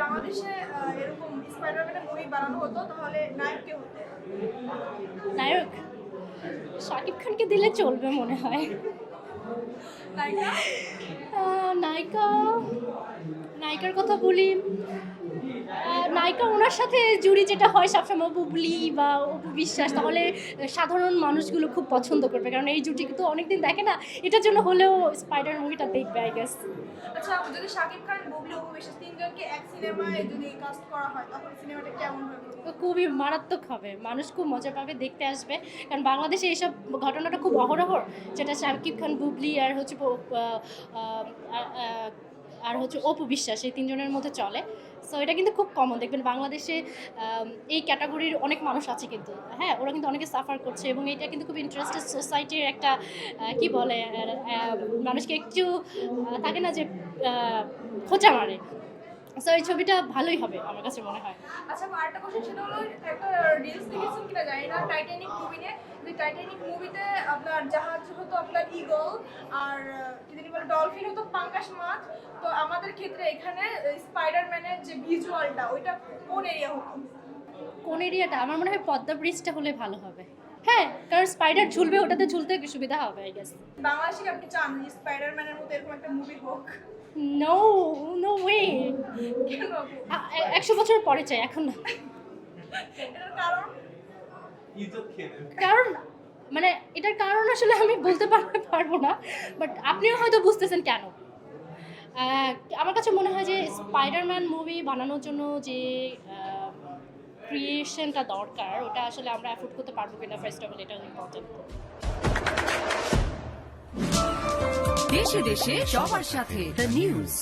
বাংলাদেশে এরকম স্পাইডারম্যানের মুভি বানানো হতো তাহলে নায়ক কে হতো? নায়ক শাকিব খানকে দিলে চলবে মনে হয়। নায়িকা? নায়িকা নায়িকার কথা বলি, নায়িকা ওনার সাথে জুড়ি যেটা হয় সবসময় বুবলি বা অপু বিশ্বাস, তাহলে সাধারণ মানুষগুলো খুব পছন্দ করবে, কারণ এই জুটি কিন্তু অনেকদিন দেখে না, এটার জন্য হলেও স্পাইডার মুভিটা দেখবে আই গেস। আচ্ছা, যদি শাকিব খান, বুবলি, অপু বিশ্বাস তিনজনকে এক সিনেমায় যদি কাস্ট করা হয় তখন সিনেমাটা কেমন হবে? তো খুবই মারাত্মক হবে, মানুষ খুব মজা পাবে, দেখতে আসবে, কারণ বাংলাদেশে এইসব ঘটনাটা খুব অহরহর, যেটা শাকিব খান, বুবলি আর হচ্ছে আর হচ্ছে অপু বিশ্বাস, এই তিনজনের মধ্যে চলে। সো এটা কিন্তু খুব কমন, দেখবেন বাংলাদেশে এই ক্যাটাগরির অনেক মানুষ আছে কিন্তু, হ্যাঁ, ওরা কিন্তু অনেকে সাফার করছে, এবং এটা কিন্তু খুব ইন্টারেস্টেড সোসাইটির একটা কি বলে, মানুষকে একটু থাকে না যে খোঁচা মারে। সো এই ছবিটা ভালোই হবে আমার কাছে মনে হয়। আচ্ছা, আমার আরেকটা কোশ্চেন, সেটা হলো একটা রিলস দেখেছেন কিনা জানি না, টাইটানিক মুভি নিয়ে। যে টাইটানিক মুভিতে আপনার জাহাজ হতো আপনার ঈগল, আর কি জানি বলে ডলফিন হতো পাঙ্গাস মাছ। তো আমাদের ক্ষেত্রে এখানে স্পাইডারম্যানের যে ভিজুয়ালটা, ওইটা কোন এরিয়া হতো? কোন এরিয়াটা? আমার মনে হয় পদ্মা ব্রিজটা হলে ভালো হবে। হ্যাঁ, কারণ স্পাইডার ঝুলবে, ওটাতে ঝুলতে সুবিধা হবে আই গেস। বাংলাদেশে কি আপনি চান যে স্পাইডারম্যানের মতো এরকম একটা মুভি হোক? No, no way. কেন আপু? 100 বছর পরে চাই, এখন না। এটার কারণ? কারণ মানে এটার কারণ আসলে আমি বলতে পারবো না, বাট আপনিও হয়তো বুঝতেছেন কেন। আমার কাছে মনে হয় যে স্পাইডারম্যান মুভি বানানোর জন্য যে ক্রিয়েশনটা দরকার, ওটা আসলে আমরা অ্যাফোর্ড করতে পারবো কিনা, ফার্স্ট অফ অল এটা ইম্পর্টেন্ট। দেশে দেশে সবার সাথে দ্য নিউজ।